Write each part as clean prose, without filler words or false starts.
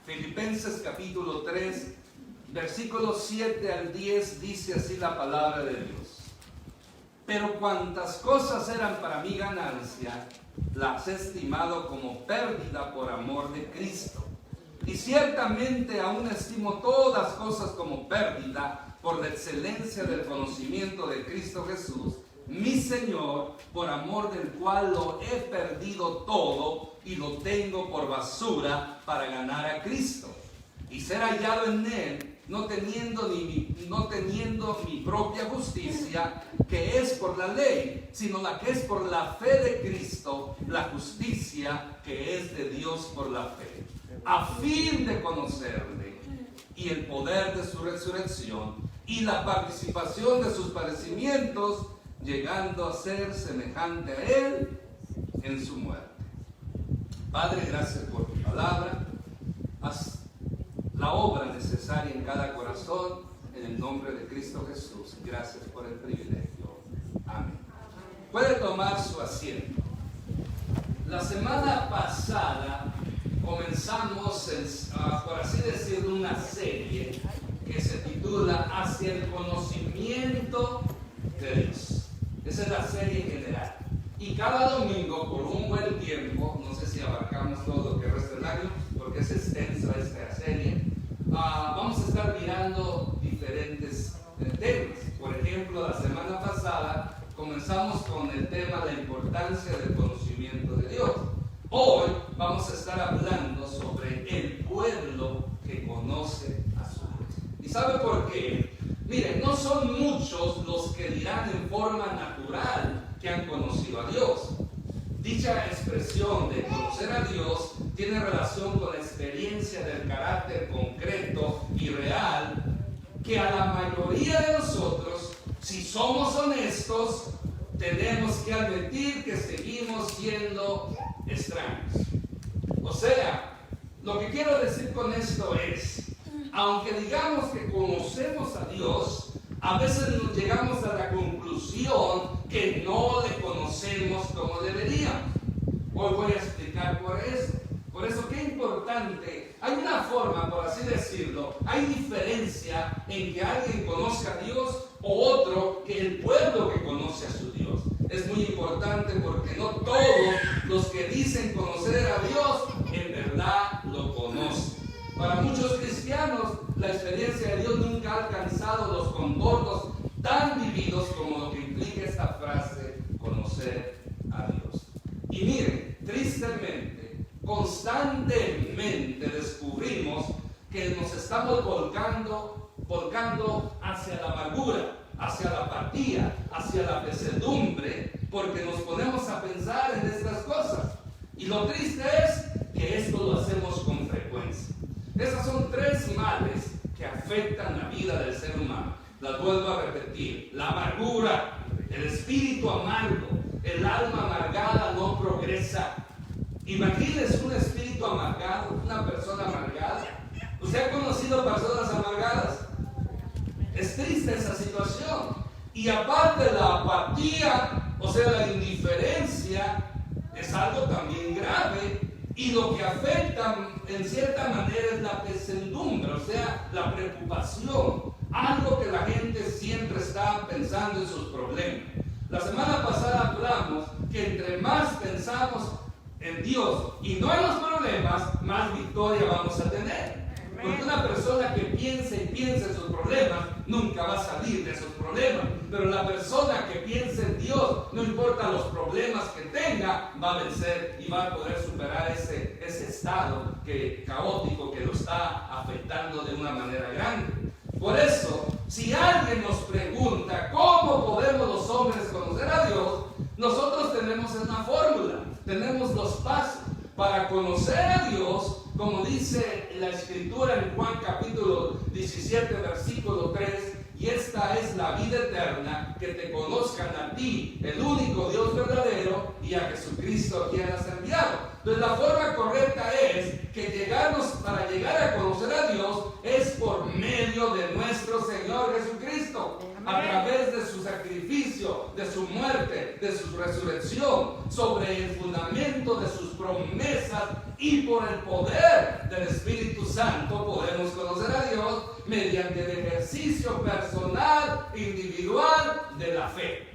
Filipenses capítulo 3, versículos 7 al 10, dice así la palabra de Dios. Pero cuantas cosas eran para mí ganancia, las he estimado como pérdida por amor de Cristo. Y ciertamente aún estimo todas cosas como pérdida por la excelencia del conocimiento de Cristo Jesús, mi Señor, por amor del cual lo he perdido todo y lo tengo por basura para ganar a Cristo y ser hallado en Él, no teniendo mi propia justicia, que es por la ley, sino la que es por la fe de Cristo, la justicia que es de Dios por la fe, a fin de conocerle y el poder de su resurrección y la participación de sus padecimientos, llegando a ser semejante a Él en su muerte. Padre, gracias por tu palabra. Haz la obra necesaria en cada corazón, en el nombre de Cristo Jesús. Gracias por el privilegio. Amén. Puede tomar su asiento. La semana pasada comenzamos, por así decirlo, una serie que se titula Hacia el conocimiento de Dios. Esa es la serie en general. Y cada domingo, por un buen tiempo, no sé si abarcamos todo lo que resta del año, porque es extensa esta serie, vamos a estar mirando diferentes temas. Por ejemplo, la semana pasada comenzamos con el tema de la importancia del conocimiento de Dios. Hoy vamos a estar hablando sobre el pueblo que conoce a su Dios. ¿Y sabe por qué? Miren, no son muchos los que dirán en forma natural que han conocido a Dios. Dicha expresión de conocer a Dios tiene relación con la experiencia del carácter concreto y real que a la mayoría de nosotros, si somos honestos, tenemos que admitir que seguimos siendo extraños. O sea, lo que quiero decir con esto es, aunque digamos que conocemos a Dios, a veces nos llegamos a la conclusión que no le conocemos como deberíamos. Hoy voy a explicar por eso. Por eso, qué importante. Hay una forma, por así decirlo, hay diferencia en que alguien conozca a Dios o otro que el pueblo que conoce a su Dios. Es muy importante porque no todos los que dicen conocer a Dios en verdad lo conocen. Para muchos cristianos, la experiencia de Dios nunca ha alcanzado los contornos tan vividos como lo que implica esta frase, conocer a Dios. Y miren, tristemente, constantemente descubrimos que nos estamos volcando hacia la amargura, hacia la apatía, hacia la pesadumbre, porque nos ponemos a pensar en estas cosas. Y lo triste es que esto lo hacemos con frecuencia. Esas son tres males que afectan la vida del ser humano. Las vuelvo a repetir: la amargura, el espíritu amargo, el alma amargada no progresa. Imagínese un espíritu amargado, una persona amargada. ¿Usted ha conocido personas amargadas? Es triste esa situación. Y aparte, la apatía, o sea, la indiferencia, es algo también grave. Y lo que afecta en cierta manera es la pesadumbre, o sea, la preocupación. Algo que la gente siempre está pensando en sus problemas. La semana pasada hablamos que entre más pensamos en Dios y no en los problemas, más victoria vamos a tener. Porque una persona que piensa y piensa en sus problemas nunca va a salir de esos problemas. Pero la persona que piensa en Dios, no importa los problemas que tenga, va a vencer y va a poder superar ese estado caótico que lo está afectando de una manera grande. Por eso, si alguien nos pregunta cómo podemos los hombres conocer a Dios, nosotros tenemos una fórmula, tenemos dos pasos para conocer a Dios. Como dice la Escritura en Juan capítulo 17, versículo 3, y esta es la vida eterna, que te conozcan a ti, el único Dios verdadero, y a Jesucristo a quien has enviado. Entonces la forma correcta es que para llegar a conocer a Dios es por medio medio de nuestro Señor Jesucristo. A través de su sacrificio, de su muerte, de su resurrección, sobre el fundamento de sus promesas y por el poder del Espíritu Santo podemos conocer a Dios mediante el ejercicio personal, individual de la fe.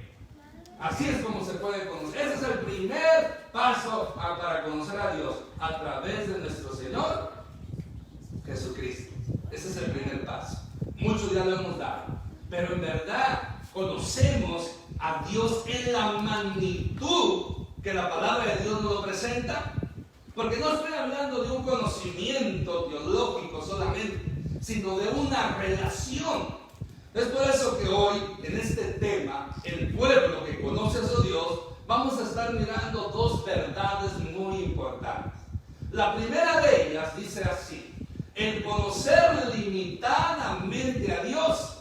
Así es como se puede conocer. Ese es el primer paso para conocer a Dios, a través de nuestro Señor Jesucristo. Ese es el primer paso. Muchos ya lo hemos dado, pero en verdad conocemos a Dios en la magnitud que la palabra de Dios nos lo presenta. Porque no estoy hablando de un conocimiento teológico solamente, sino de una relación. Es por eso que hoy, en este tema, el pueblo que conoce a su Dios, vamos a estar mirando dos verdades muy importantes. La primera de ellas dice así: el conocer limitadamente a Dios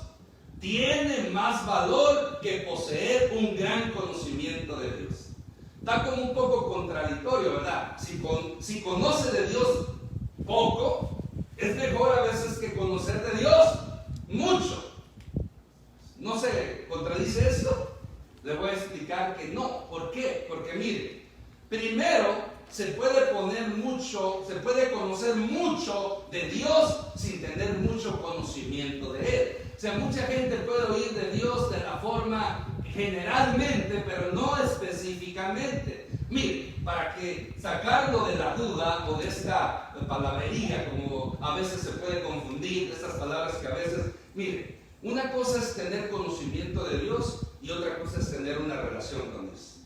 tiene más valor que poseer un gran conocimiento de Dios. Está como un poco contradictorio, ¿verdad? Si conoce de Dios poco, es mejor a veces que conocer de Dios mucho. ¿No se contradice esto? Le voy a explicar que no. ¿Por qué? Porque mire, primero se puede conocer mucho de Dios sin tener mucho conocimiento de Él. O sea, mucha gente puede oír de Dios de la forma generalmente, pero no específicamente. Mire, para que sacarlo de la duda o de esta palabrería, como a veces se puede confundir, estas palabras que a veces, mire, una cosa es tener conocimiento de Dios y otra cosa es tener una relación con Dios.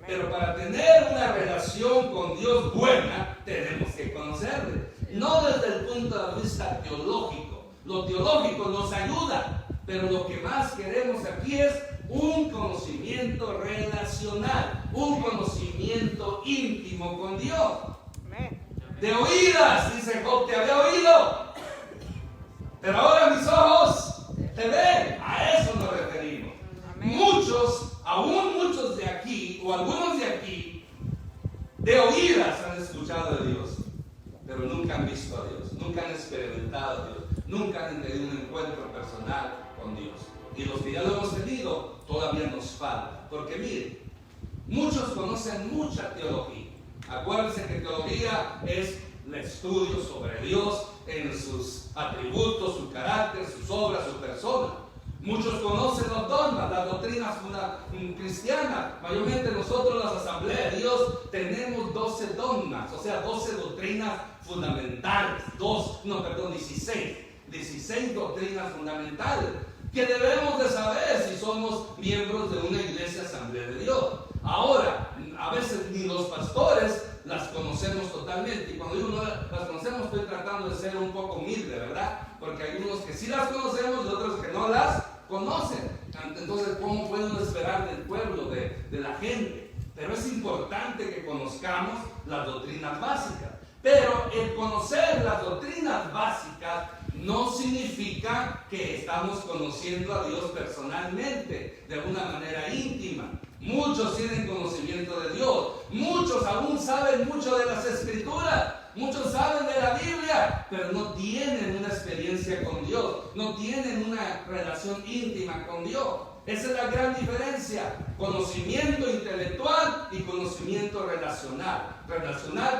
Pero para tener una relación con Dios buena, tenemos que conocerle. No desde el punto de vista teológico. Lo teológico nos ayuda, pero lo que más queremos aquí es un conocimiento relacional, un conocimiento íntimo con Dios. De oídas, dice Job, te había oído, pero ahora mis ojos te ven. A eso nos referimos. Muchos, aún muchos de aquí, o algunos de aquí, de oídas han escuchado de Dios, pero nunca han visto a Dios, nunca han experimentado a Dios, nunca han tenido un encuentro personal con Dios. Y los que ya lo hemos tenido, todavía nos falta. Porque miren, muchos conocen mucha teología. Acuérdense que teología es el estudio sobre Dios en sus atributos, su carácter, sus obras, su persona. Muchos conocen los dogmas, las doctrinas cristianas. Mayormente nosotros, las asambleas de Dios, tenemos 12 dogmas, o sea, 12 doctrinas fundamentales. 16 doctrinas fundamentales que debemos de saber si somos miembros de una iglesia asamblea de Dios. Ahora, a veces ni los pastores las conocemos totalmente, y cuando digo no las conocemos estoy tratando de ser un poco humilde, ¿verdad? Porque hay unos que sí las conocemos y otros que no las conocen. Entonces, ¿cómo pueden esperar del pueblo, de la gente? Pero es importante que conozcamos las doctrinas básicas. Pero el conocer las doctrinas básicas no significa que estamos conociendo a Dios personalmente, de una manera íntima. Muchos tienen conocimiento de Dios, muchos aún saben mucho de las Escrituras, muchos saben de la Biblia, pero no tienen una experiencia con Dios, no tienen una relación íntima con Dios. Esa es la gran diferencia: conocimiento intelectual y conocimiento relacional.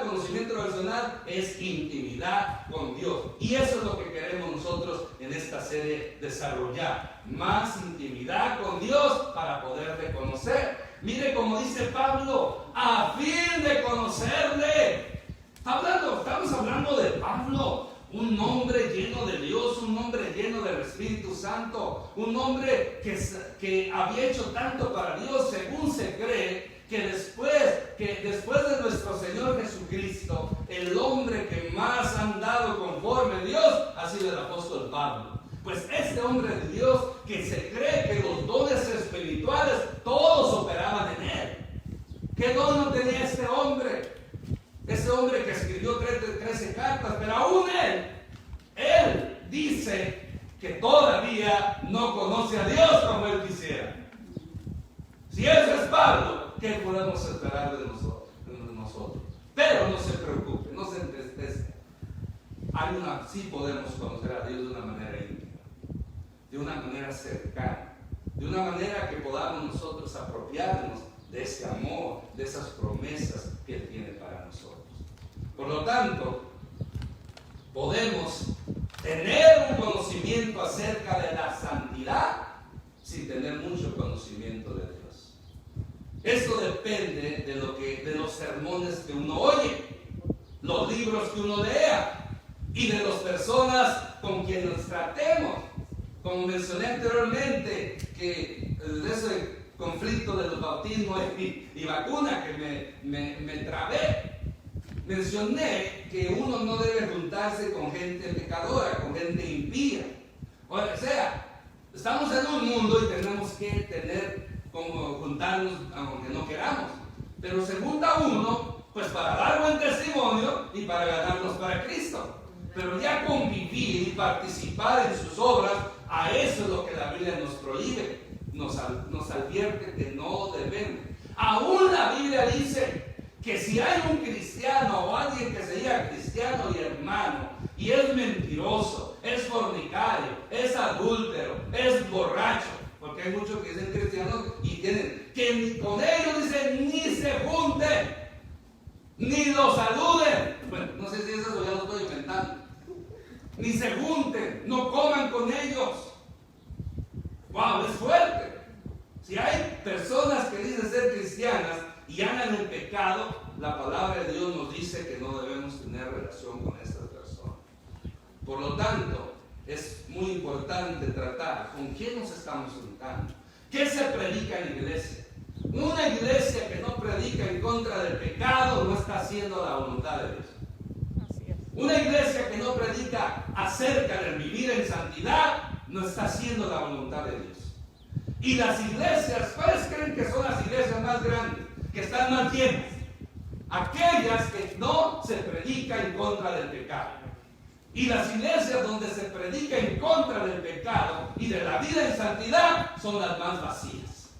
Conocimiento relacional es intimidad con Dios. Y eso es lo que queremos nosotros en esta serie desarrollar. Más intimidad con Dios para poderle conocer. Mire como dice Pablo, a fin de conocerle. Estamos hablando de Pablo. Un hombre lleno de Dios, un hombre lleno del Espíritu Santo, un hombre que había hecho tanto para Dios. Según se cree que después de nuestro Señor Jesucristo, el hombre que más ha andado conforme a Dios ha sido el apóstol Pablo. Pues este hombre de Dios, que se cree que los dones espirituales todos operaban en él. ¿Qué don no tenía este hombre? Ese hombre que escribió 13 cartas, pero aún él dice que todavía no conoce a Dios como él quisiera. Si eso es Pablo, ¿qué podemos esperar de nosotros? Pero no se preocupe, no se entristezca. sí podemos conocer a Dios de una manera íntima, de una manera cercana, de una manera que podamos nosotros apropiarnos de ese amor, de esas promesas que Él tiene para nosotros. Por lo tanto, podemos tener un conocimiento acerca de la santidad sin tener mucho conocimiento de Dios. Esto depende de los sermones que uno oye, los libros que uno lea y de las personas con quien nos tratemos. Como mencioné anteriormente, que ese conflicto de los bautismos y vacuna que me trabé, mencioné que uno no debe juntarse con gente pecadora, con gente impía. O sea, estamos en un mundo y tenemos que tener como juntarnos aunque no queramos. Pero se junta uno pues para dar buen testimonio y para ganarnos para Cristo. Pero ya convivir y participar en sus obras, a eso es lo que la Biblia nos prohíbe, nos advierte que no debemos. Aún la Biblia dice que si hay un cristiano o alguien que se diga cristiano y hermano y es mentiroso, es fornicario, es adúltero, es borracho, porque hay muchos que dicen cristianos y tienen que ni con ellos dicen ni se junten, ni los saluden. Bueno, no sé si eso ya lo estoy inventando. Ni se junten, no coman con ellos. ¡Wow! Es fuerte. Si hay personas que dicen ser cristianas y andan en pecado, la palabra de Dios nos dice que no debemos tener relación con estas personas. Por lo tanto, es muy importante tratar con quién nos estamos juntando. ¿Qué se predica en la iglesia? Una iglesia que no predica en contra del pecado no está haciendo la voluntad de Dios. Una iglesia que no predica acerca del vivir en santidad no está haciendo la voluntad de Dios. Y las iglesias, ¿cuáles creen que son las iglesias más grandes? Que están más llenas. Aquellas que no se predica en contra del pecado. Y las iglesias donde se predica en contra del pecado y de la vida en santidad son las más vacías.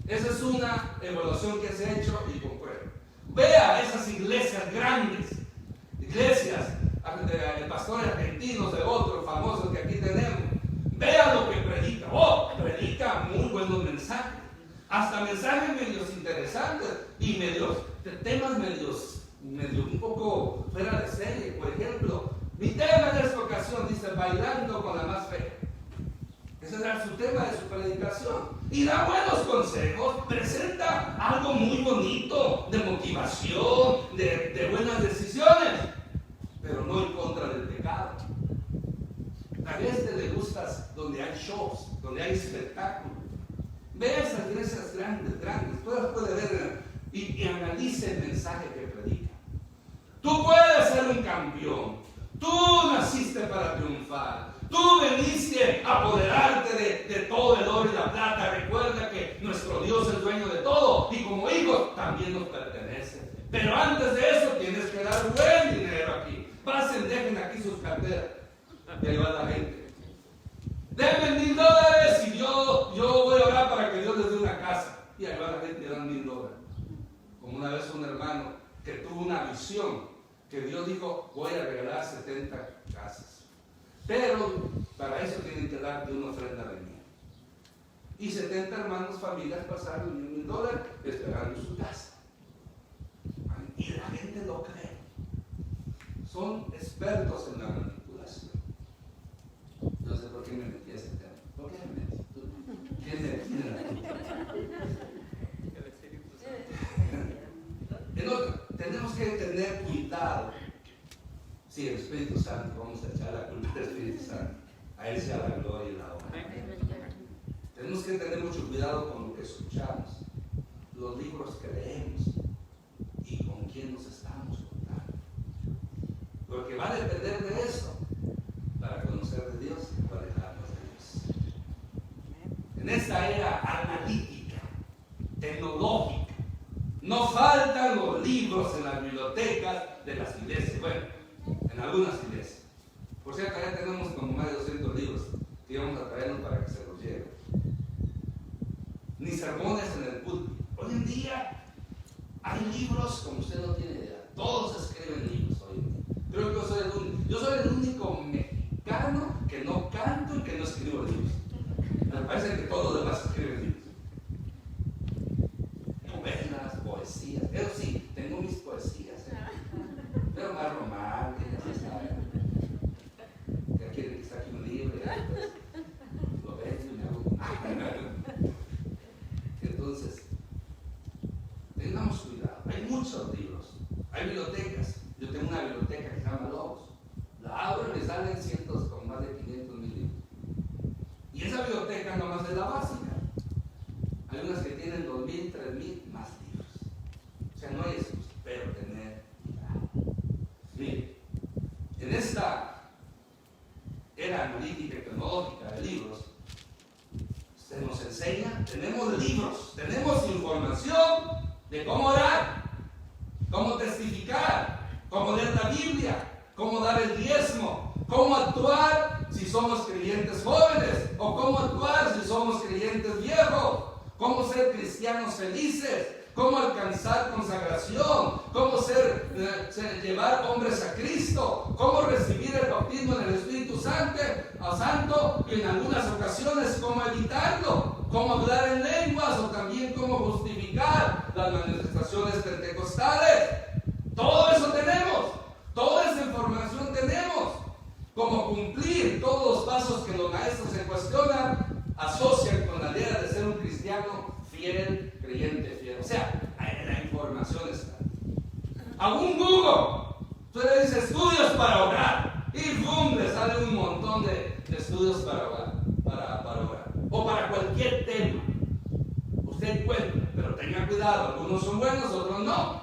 Esa es una evaluación que se ha hecho y compruebo. Vea esas iglesias grandes, iglesias de pastores argentinos, de otros famosos que aquí tenemos. Vea lo que predica. Predica muy buenos mensajes. Hasta mensajes medios interesantes y temas medios un poco fuera de serie. Por ejemplo, mi tema de esta ocasión dice bailando con la más fea. Ese era su tema de su predicación. Y da buenos consejos, presenta algo muy bonito, de motivación, de buenas decisiones, pero no en contra del pecado. A veces le gusta donde hay shows, donde hay espectáculos. Ve esas iglesias grandes. Usted puede ver y analice el mensaje que predica. Tú puedes ser un campeón. Tú naciste para triunfar. Tú veniste a apoderarte de todo el oro y la plata. Recuerda que nuestro Dios es dueño de todo. Y como hijos también nos pertenece. Pero antes de eso tienes que dar buen dinero aquí. Pasen, dejen aquí sus carteras. Y ahí va la gente. Denme $1,000 y yo voy a orar para que Dios les dé una casa. Y ahí va la gente y dan $1,000. Como una vez un hermano que tuvo una visión, que Dios dijo, voy a regalar 70 casas. Pero para eso tienen que darte una ofrenda de mí. Y 70 hermanos, familias pasaron $1,000 esperando su casa. Y la gente lo cree. Son expertos en la manipulación. No sé por qué me metí a ese tema. ¿Por qué me metí? ¿Quién tenemos que tener cuidado. Sí, el Espíritu Santo, vamos a echar la culpa del Espíritu Santo. A Él sea la gloria y la honra. Tenemos que tener mucho cuidado con lo que escuchamos, los libros que leemos y con quién nos estamos juntando. Porque va a depender de eso para conocer de Dios y para dejarnos de Dios. En esta era analítica, tecnológica, no faltan los libros en las bibliotecas de las iglesias. Bueno, en algunas iglesias. Por cierto, ya tenemos como más de 200 libros que vamos a traernos para que se los lleven. Ni sermones en el púlpito. Hoy en día hay libros como usted no tiene idea. Todos escriben libros hoy en día. Creo que yo Hay bibliotecas. Yo tengo una biblioteca que se llama Logos. La abro y me salen cientos con más de 500,000 libros. Y esa biblioteca nomás es la básica. Hay unas que tienen 2,000, 3,000 más libros. O sea, no hay excusa, pero tener cuidado. Mire, en esta era analítica y tecnológica de libros, se nos enseña, tenemos libros, tenemos información de cómo orar, cómo testificar, cómo leer la Biblia, cómo dar el diezmo, cómo actuar si somos creyentes jóvenes o cómo actuar si somos creyentes viejos, cómo ser cristianos felices, cómo alcanzar consagración, cómo llevar hombres a Cristo, cómo recibir el bautismo en el Espíritu Santo y en algunas ocasiones cómo evitarlo, cómo hablar en lenguas o también cómo justificar las manifestaciones pentecostales. Todo eso tenemos, toda esa información tenemos. Cómo cumplir todos los pasos que los maestros se cuestionan, asocian con la idea de ser un cristiano fiel, creyente fiel. O sea, la información está. A un Google, tú le dices estudios para orar y boom, le sale un montón de estudios para orar, o para cualquier tema. Usted encuentra, pero tenga cuidado, algunos son buenos, otros no.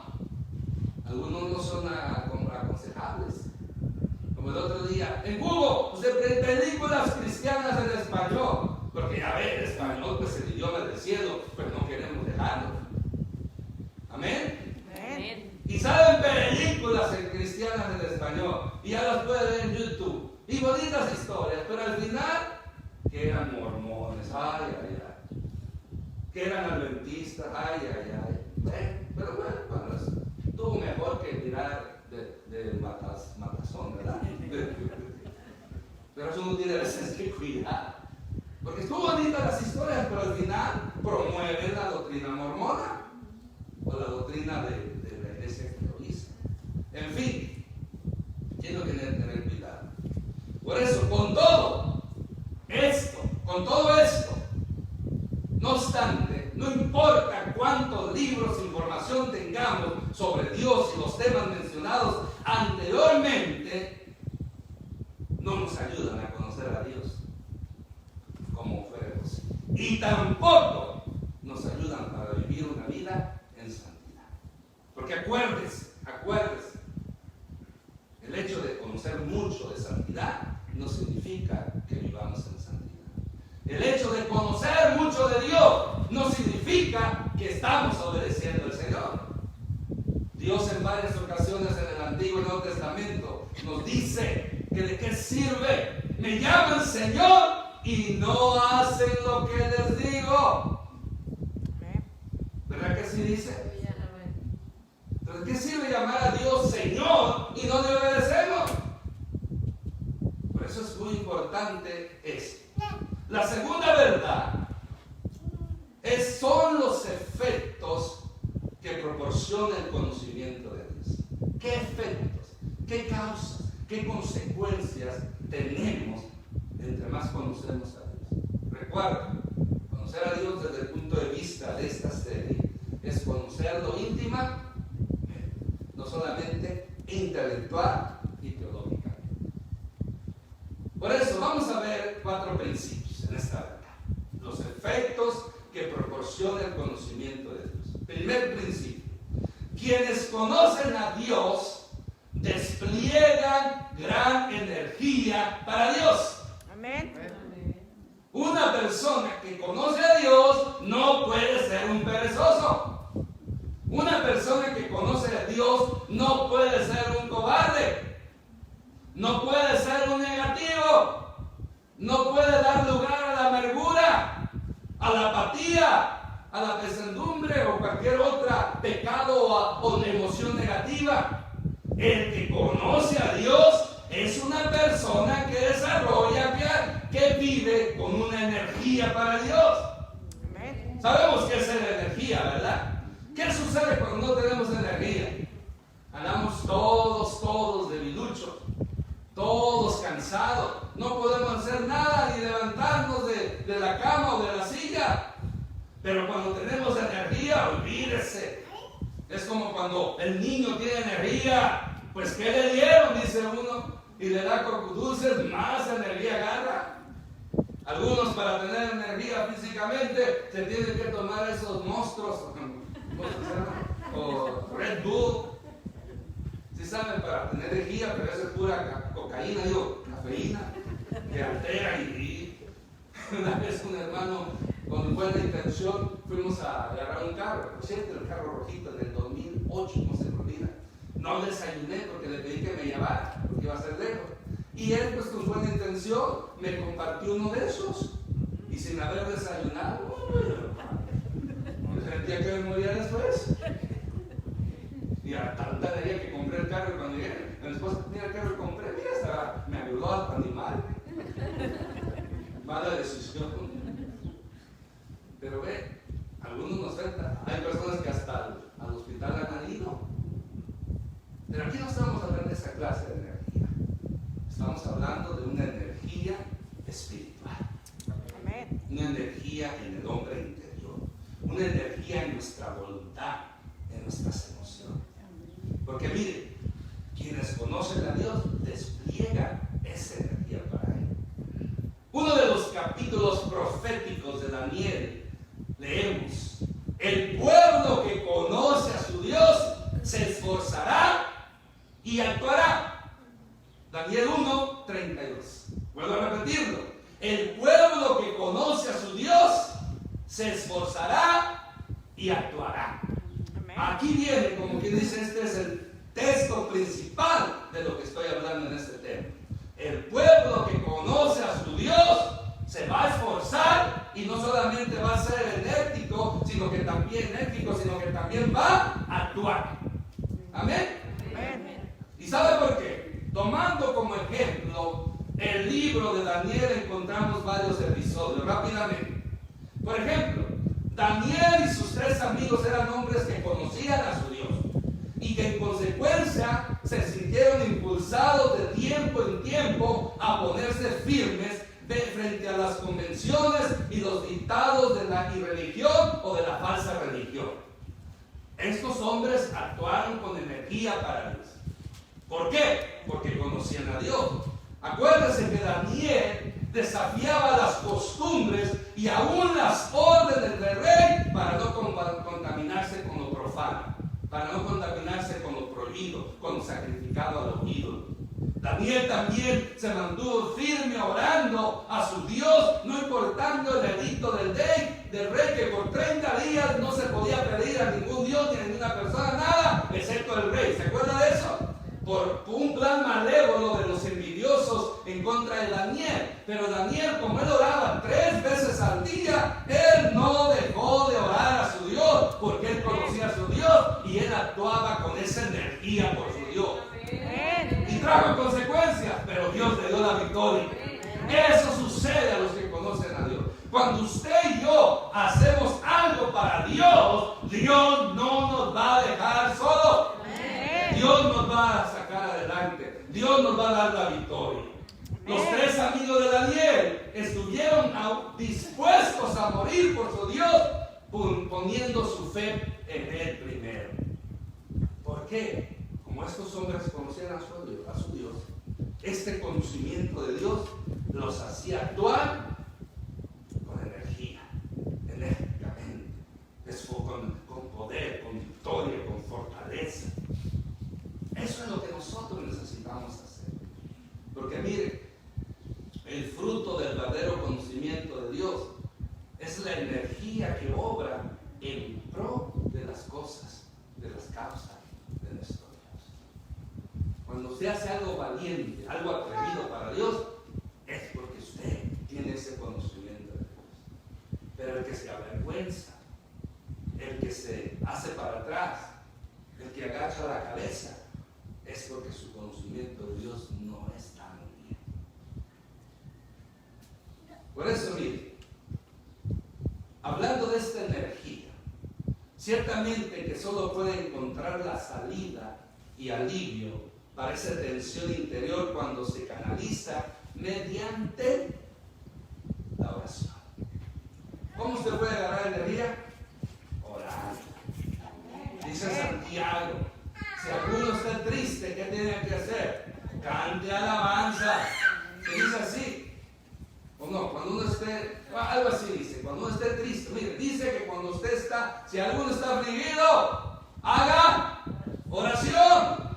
Algunos no son aconsejables. Como el otro día, en Google, usted películas cristianas en español, porque ya ve, el español pues el idioma del cielo, pues no queremos dejarlo. Amén. Amén. Y salen películas cristianas en español, y ya las puede ver en YouTube, y bonitas historias, pero al final, que eran mormones, ay, ay, ay, que eran adventistas, ay, ay, ay, pero bueno, estuvo mejor que tirar de matazón, ¿verdad? Pero eso no tiene a veces que cuidar, porque estuvo bonita las historias, pero al final promueven la doctrina mormona o la doctrina de la iglesia catoliza. En fin, quiero tener cuidado. Por eso, con todo esto, no obstante, no importa cuántos libros e información tengamos sobre Dios y los temas mencionados anteriormente, no nos ayudan a conocer a Dios como fuera posible. Y tampoco nos ayudan para vivir una vida en santidad. Porque acuérdese, el hecho de conocer mucho de santidad no significa que vivamos en santidad. El hecho de conocer mucho de Dios no significa que estamos obedeciendo al Señor. Dios en varias ocasiones en el Antiguo y Nuevo Testamento nos dice que de qué sirve. Me llaman Señor y no hacen lo que les digo. ¿Verdad que así dice? Entonces, ¿qué sirve llamar a Dios Señor y no le obedecemos? Por eso es muy importante esto. La segunda verdad son los efectos que proporciona el conocimiento de Dios. ¿Qué efectos, qué causas, qué consecuencias tenemos entre más conocemos a Dios? Recuerda, conocer a Dios desde el punto de vista de esta serie es conocerlo íntima, no solamente intelectual y teológicamente. Por eso vamos a ver 4 principios en esta verdad. Los efectos que proporciona el conocimiento de Dios. Primer principio: quienes conocen a Dios despliegan gran energía para Dios. Amén. Una persona que conoce a Dios no puede ser un perezoso. Una persona que conoce a Dios no puede ser un cobarde. No puede ser un negativo. No puede dar lugar a la amargura, a la apatía, a la pesadumbre o cualquier otro pecado o emoción negativa. El que conoce a Dios es una persona que desarrolla, que vive con una energía para Dios. Sabemos qué es la energía, ¿verdad? ¿Qué sucede cuando no tenemos energía? Andamos todos debiluchos, todos cansados, no podemos hacer nada ni levantarnos de la cama o de la silla. Pero cuando tenemos energía, olvídese. Es como cuando el niño tiene energía energía, pues ¿qué le dieron? Dice uno, y le da dulces, más energía agarra. Algunos para tener energía físicamente se tienen que tomar esos monstruos, ¿cómo se llama? O Red Bull. Sí saben, para tener energía, pero eso es pura cocaína, digo, cafeína, que altera y una vez un hermano con buena intención fuimos a agarrar un carro, por cierto, el carro rojito del 2008, no se me olvida. No desayuné porque le pedí que me llevara, porque iba a ser lejos. Y él, pues con buena intención, me compartió uno de esos. Y sin haber desayunado, me sentía que me moría después. Y a tanta de ella que compré el carro, y cuando llegué, mi esposa, mira el carro que compré, mira, hasta me ayudó a animar. Mala decisión. Pero ve, algunos nos faltan. Hay personas que hasta al hospital han ido. Pero aquí no estamos hablando de esa clase de energía. Estamos hablando de una energía espiritual. Amén. Una energía en el hombre interior. Una energía en nuestra voluntad, en nuestras emociones. Porque mire, quienes conocen a Dios despliegan esa energía para Él. Uno de los capítulos proféticos de Daniel leemos: el pueblo que conoce a su Dios se esforzará y actuará. Daniel 1:32. Vuelvo a repetirlo. El pueblo que conoce a su Dios se esforzará y actuará. Amén. Aquí viene, como quien dice, este es el texto principal de lo que estoy hablando en este tema. El pueblo que conoce a su Dios se va a esforzar y no solamente va a ser enérgico, sino que también va a actuar. Amén. Amén. ¿Y sabe por qué? Tomando como ejemplo el libro de Daniel, encontramos varios episodios rápidamente. Por ejemplo, Daniel y sus 3 amigos eran hombres que conocían a su Dios y que en consecuencia se sintieron impulsados de tiempo en tiempo a ponerse firmes frente a las convenciones y los dictados de la irreligión o de la falsa religión. Estos hombres actuaron con energía para Dios. ¿Por qué? Porque conocían a Dios. Acuérdense que Daniel desafiaba las costumbres y aún las órdenes del rey para no contaminarse con lo profano, para no contaminarse con lo prohibido, con lo sacrificado a los ídolos. Daniel también se mantuvo firme orando a su Dios, no importando el edicto del rey, que por 30 días no se podía pedir a ningún Dios ni a ninguna persona nada, excepto el rey. ¿Se acuerda de eso? Por un plan malévolo de los envidiosos en contra de Daniel. Pero Daniel, como él oraba 3 veces al día, él no dejó de orar a su Dios, porque él conocía a su Dios y él actuaba con esa energía por su Dios. Y trajo consecuencias, pero Dios le dio la victoria. Eso sucede a los que conocen a Dios. Cuando usted y yo hacemos algo para Dios, Dios no nos va a dejar solos. Dios nos va a sacar adelante. Dios nos va a dar la victoria. Los 3 amigos de Daniel estuvieron dispuestos a morir por su Dios, poniendo su fe en Él primero. ¿Por qué? Como estos hombres conocían a su Dios, este conocimiento de Dios los hacía actuar con energía, enérgicamente, con poder, con victoria, con fortaleza. Eso es lo que nosotros necesitamos hacer. Porque mire, el fruto del verdadero conocimiento de Dios es la energía que obra en pro de las cosas, de las causas de nuestro Dios. Cuando usted hace algo valiente, algo atrevido para Dios, es porque usted tiene ese conocimiento de Dios. Pero el que se avergüenza, el que se hace para atrás, el que agacha la cabeza, es porque su conocimiento de Dios no es tan bien. Por eso, mire, hablando de esta energía, ciertamente que solo puede encontrar la salida y alivio para esa tensión interior cuando se canaliza mediante la oración. ¿Cómo usted puede agarrar energía? Orando. Dice Santiago, si alguno está triste, tiene que hacer? Cante alabanza. Se dice así. O no, cuando uno esté, algo así dice, cuando uno esté triste. Mire, dice que cuando usted está, si alguno está afligido, haga oración.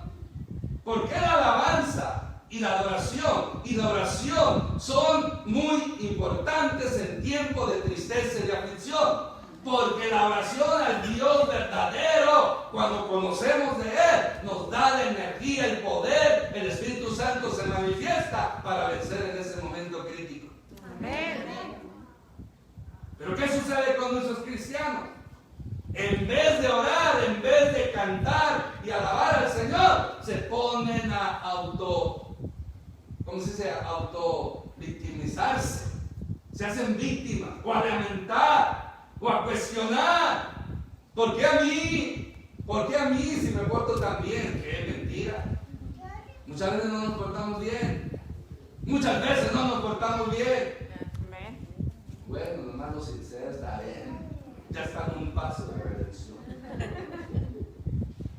¿Por qué la alabanza y la adoración son muy importantes en tiempo de tristeza y de aflicción? Porque la oración al Dios verdadero, cuando conocemos de Él, nos da la energía, el poder, el Espíritu Santo se manifiesta para vencer en ese momento crítico. Amén. Pero ¿qué sucede con nuestros cristianos? En vez de orar, en vez de cantar y alabar al Señor, se ponen a auto-victimizarse. Se hacen víctimas, o a lamentar, o a cuestionar. ¿Por qué a mí? ¿Por qué a mí si me porto tan bien? Que es mentira. Muchas veces no nos portamos bien. Muchas veces no nos portamos bien. Bueno, nomás lo sincero está bien. Ya está en un paso de redención.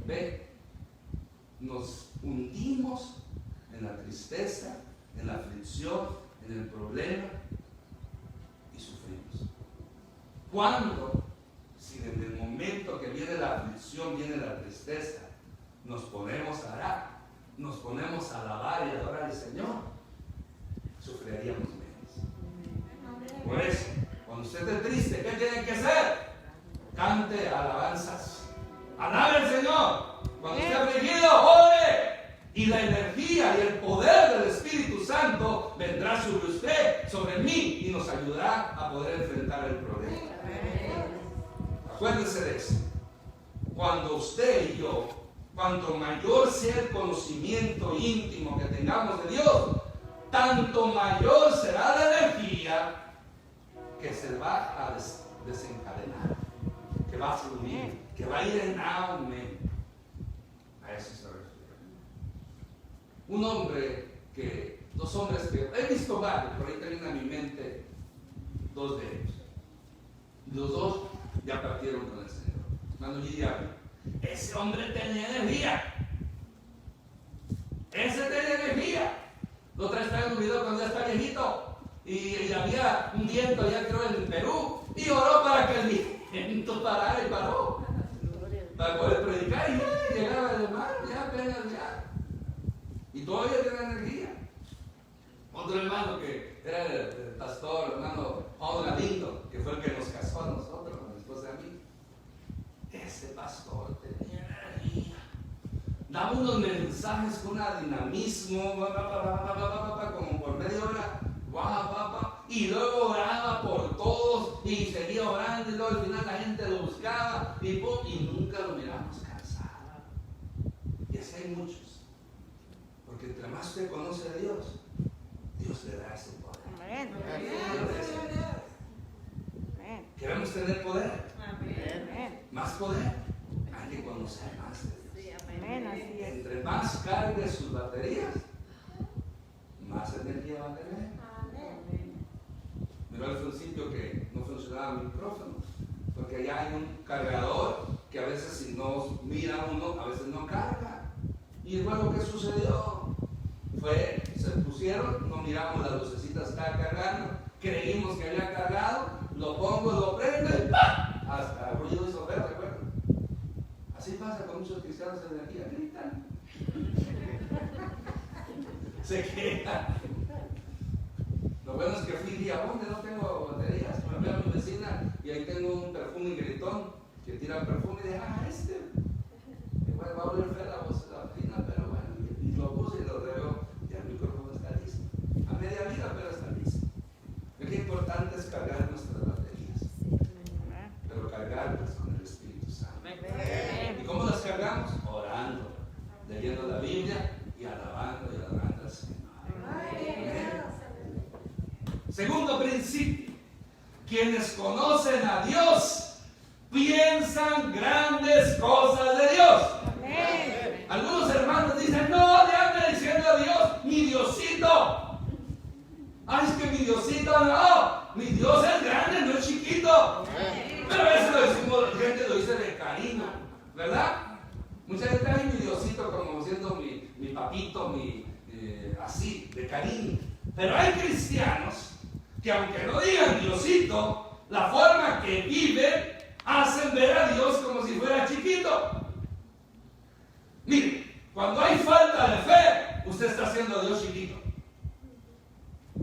Ve, nos hundimos en la tristeza, en la aflicción, en el problema y sufrimos. ¿Cuándo? Si en el momento que viene la aflicción, viene la tristeza, nos ponemos a orar, nos ponemos a alabar y adorar al Señor, sufriríamos menos. Por eso, cuando usted esté triste, ¿qué tiene que hacer? Cante alabanzas. Alabe al Señor. Cuando esté afligido, ore. Y la energía y el poder del Espíritu Santo vendrá sobre usted, sobre mí, y nos ayudará a poder enfrentar el problema. Acuérdense de eso. Cuando usted y yo, cuanto mayor sea el conocimiento íntimo que tengamos de Dios, tanto mayor será la energía que se va a desencadenar, que va a fluir, que va a ir en aumento. A eso se refiere. Dos hombres que he visto varios, por ahí también a mi mente, dos de ellos. Los dos ya partieron con el Señor. Hermano Gideon, ese hombre tenía energía. Ese tenía energía. Lo traes en un video cuando ya está viejito. Y había un viento allá, creo, en Perú, y oró para que el viento parara y paró, para poder predicar, y ya llegaba el mar, ya apenas ya, y todavía tiene energía. Otro hermano que era el pastor, hermano Paul Galindo, que fue el que nos casó a nosotros, a mi esposa y a mí. Ese pastor tenía energía, daba unos mensajes con un dinamismo, como por media hora. Y luego oraba por todos y seguía orando, y luego al final la gente lo buscaba y nunca lo miramos cansado. Y así hay muchos, porque entre más usted conoce a Dios, Dios le da ese poder. Amén. ¿Queremos tener poder? Amén. Más poder, hay que conocer más de Dios. Amén. Entre más cargue sus baterías, más energía va a tener. Miró al principio que no funcionaba el micrófono, porque allá hay un cargador que a veces si no mira uno, a veces no carga. Y luego, ¿qué sucedió? Se pusieron, no miramos las lucecitas, estaba cargando, creímos que había cargado, lo pongo, lo prendo y ¡pam! Hasta el ruido hizo ver, ¿recuerdan? Así pasa con muchos cristianos de energía, gritan. Se quejan. Lo bueno es que fui y dije, ¿a dónde no tengo baterías? Me fui a mi vecina y ahí tengo un perfume gritón que tira perfume y dije, igual va a oler fea la voz fina, pero bueno, y lo puse y lo reo, ya el micrófono está listo. A media vida, pero está listo. Qué importante es cargar nuestras baterías, pero cargarlas con el Espíritu Santo. ¿Y cómo las cargamos? Orando, leyendo la Biblia y alabando al Señor. Segundo principio, quienes conocen a Dios piensan grandes cosas de Dios. Amén. Algunos hermanos dicen, no, le anda diciendo a Dios, mi Diosito. Ay, es que mi Diosito no, mi Dios es grande, no es chiquito. Amén. Pero a veces lo decimos, la gente lo dice de cariño, ¿verdad? Mucha gente, ay, mi Diosito, como siendo mi papito, así, de cariño. Pero hay cristianos que aunque no digan Diosito, la forma que viven hacen ver a Dios como si fuera chiquito. Mire, cuando hay falta de fe, usted está haciendo a Dios chiquito.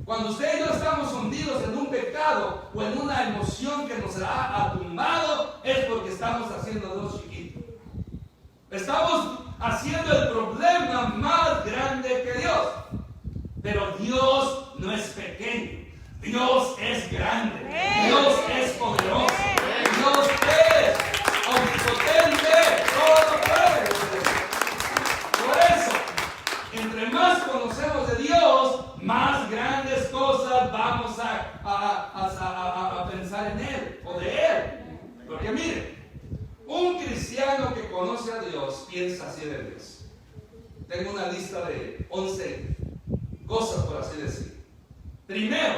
Cuando usted y yo estamos hundidos en un pecado o en una emoción que nos ha atumbado, es porque estamos haciendo a Dios chiquito. Estamos haciendo el problema más grande que Dios. Pero Dios no es pequeño. Dios es grande. Dios es poderoso. Dios es omnipotente. Todo puede. Por eso, entre más conocemos de Dios, más grandes cosas vamos a pensar en Él o de Él. Porque mire, un cristiano que conoce a Dios piensa así de Dios. Tengo una lista de 11 cosas, por así decir. Primero,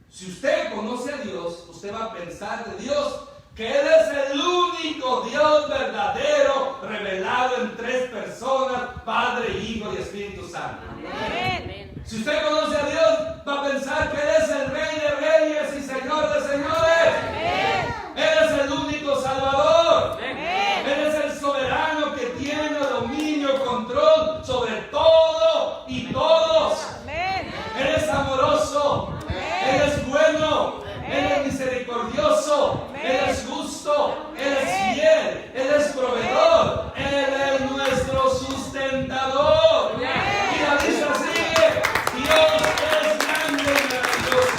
si usted conoce a Dios, usted va a pensar de Dios que Él es el único Dios verdadero revelado en 3 personas, Padre, Hijo y Espíritu Santo. Amén. Si usted conoce a Dios, va a pensar que Él es el Rey de Reyes y Señor de Señores. Amén. Él es el único Salvador. Amén. Él es el soberano que tiene dominio, control sobre todo y todos. Amén. Él es amoroso. Amén. Él es bueno. Amén. Él es misericordioso. Amén. Él es justo. Amén. Él es fiel. Él es proveedor. Él es nuestro sustentador. Amén. Y la lista sigue. Dios es grande y maravilloso.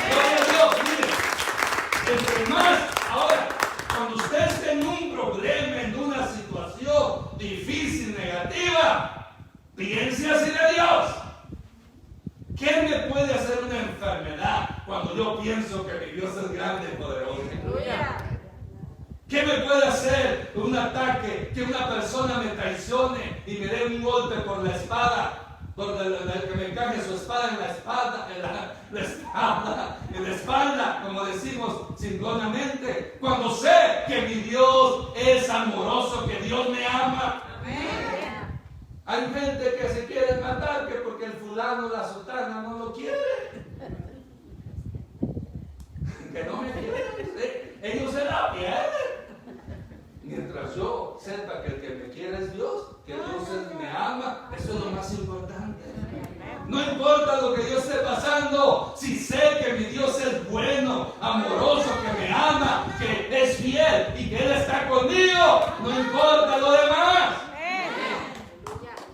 Gloria a Dios. Mire, entre más, ahora, cuando usted esté en un problema, en una situación difícil, negativa, piense así de Dios. ¿Qué me puede hacer una enfermedad cuando yo pienso que mi Dios es grande y poderoso? ¿Qué me puede hacer un ataque, que una persona me traicione y me dé un golpe por la espada? Que me encaje su espada en la espalda, como decimos simplonamente, cuando sé que mi Dios es amoroso, que Dios me ama. Amén. Hay gente que se quiere matar, que porque el fulano, la sotana no lo quiere, que no me quiere, ellos se la pierden. Mientras yo sepa que el que me quiere es Dios, que Dios me ama, eso es lo más importante. No importa lo que yo esté pasando, si sé que mi Dios es bueno, amoroso, que me ama, que es fiel y que Él está conmigo, no importa lo demás.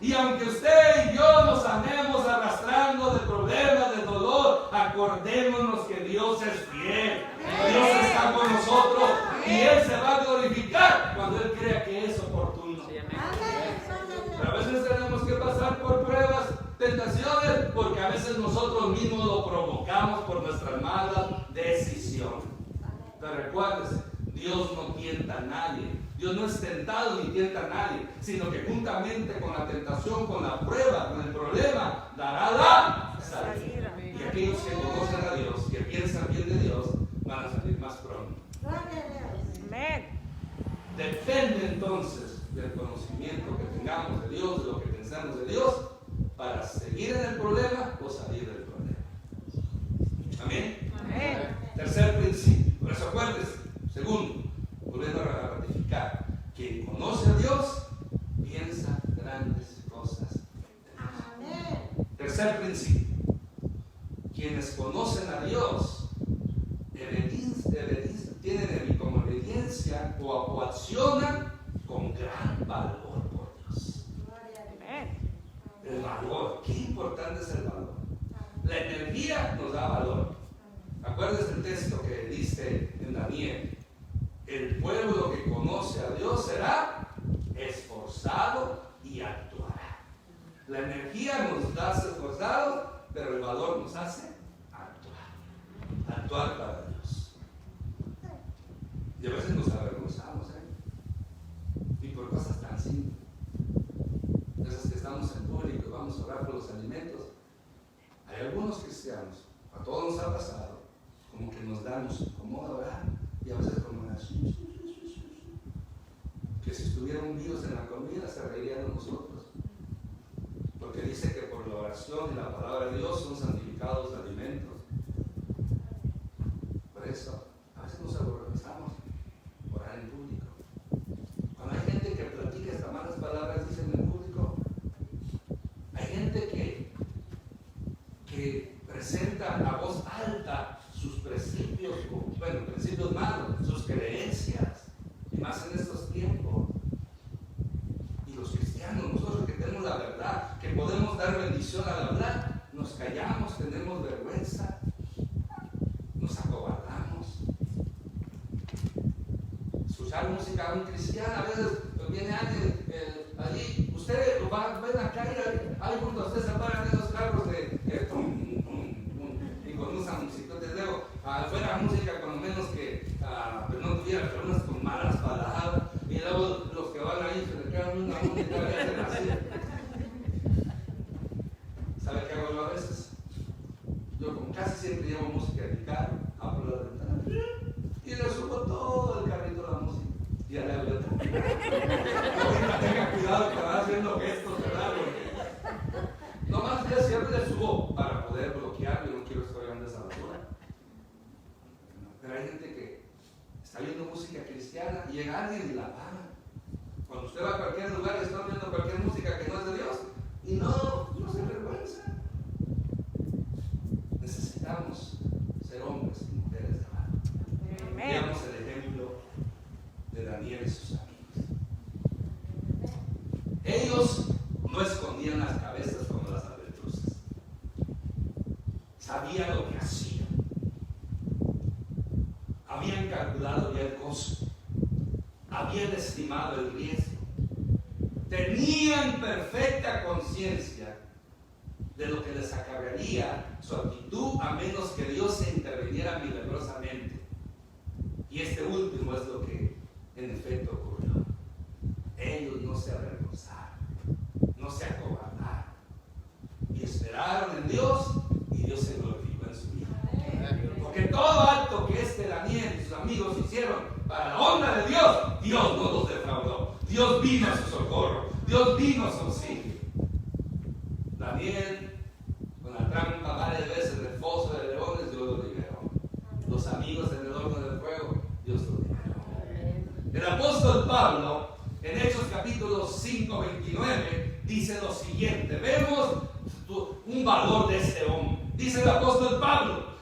Y aunque usted y yo nos andemos arrastrando de problemas, de dolor, acordémonos que Dios es fiel. Dios está con nosotros y Él se va a glorificar cuando Él crea que es oportuno. Pero a veces tenemos que pasar por pruebas, tentaciones, porque a veces nosotros mismos lo provocamos por nuestras malas decisiones. Pero recuérdese, Dios no tienta a nadie. Dios no es tentado ni tienta a nadie, sino que juntamente con la tentación, con la prueba, con el problema, dará la salida. Y aquellos que conocen a Dios, que piensan bien de Dios, van a salir más pronto. Amén. Depende entonces del conocimiento que tengamos de Dios, de lo que pensamos de Dios, para seguir en el problema o salir del problema. Amén. Amén. Tercer principio. Por eso acuérdense. Segundo, volviendo a ratificar, quien conoce a Dios piensa grandes cosas. Amén. Tercer principio, quienes conocen a Dios tienen como obediencia o accionan con gran valor por Dios. El valor, qué importante es el valor. La energía nos da valor. Acuérdense el texto que dice en Daniel: el pueblo que conoce a Dios será esforzado y actuará. La energía nos hace esforzados, pero el valor nos hace actuar. Actuar para Dios. Y a veces nos avergonzamos, y por cosas tan simples. Esas que estamos en público, vamos a orar por los alimentos. Hay algunos cristianos, a todos nos ha pasado, como que nos incomoda orar. Y a veces como así, que si estuvieran vivos en la comida se reirían de nosotros. oración y la palabra de Dios son santificados de alimentos. Por eso, a veces nos avergonzamos orar en público. Cuando hay gente que platica estas malas palabras, dicen en público, hay gente que presenta a voz alta sus principios, bueno, principios malos, sus creencias, y más en estos tiempos. Y los cristianos, nosotros que tenemos la verdad, que podemos dar bendición al hablar, nos callamos, tenemos vergüenza, nos acobardamos. Escuchar música muy cristiana, a veces viene alguien allí, usted ven acá y ahí junto a usted se paran esos carros de y con esa música, te digo, fuera música con menos que pues no tuviera personas con malas palabras, y luego los que van ahí se le quedan una música y hacen así. ¿Sabe qué hago yo a veces? Yo como casi siempre llevo música en mi carro, abro la ventana y le subo todo el carrito a la música. Y ya le hablo también. Ahorita tenga cuidado que van haciendo gestos, ¿verdad? Porque nomás ya siempre le subo para poder bloquear, yo no quiero estar en esa basura. Pero hay gente que está viendo música cristiana y llega alguien y la para. Cuando usted va a cualquier lugar y está viendo cualquier música que no es de Dios, y no se avergüenza. Necesitamos ser hombres y mujeres de valor. Veamos el ejemplo de Daniel y sus amigos. Ellos no escondían las cabezas como las avestruces. Sabían lo que hacían. Habían calculado ya el costo. Habían estimado el riesgo. Tenían perfecta conciencia de lo que les acabaría su actitud a menos que Dios se interviniera milagrosamente. Y este último es lo que en efecto ocurrió. Ellos no se avergonzaron, no se acobardaron y esperaron en Dios, y Dios se glorificó en su vida. Porque todo acto que Daniel y sus amigos hicieron para la honra de Dios, Dios no los defraudó. Dios vino a su socorro, Dios vino a su auxilio. Daniel, con la trampa varias veces en el foso de leones, Dios lo liberó. Los amigos en el horno del fuego, Dios lo liberó. El apóstol Pablo, en Hechos capítulo 5, 29, dice lo siguiente. Vemos un valor de este hombre. Dice el apóstol Pablo,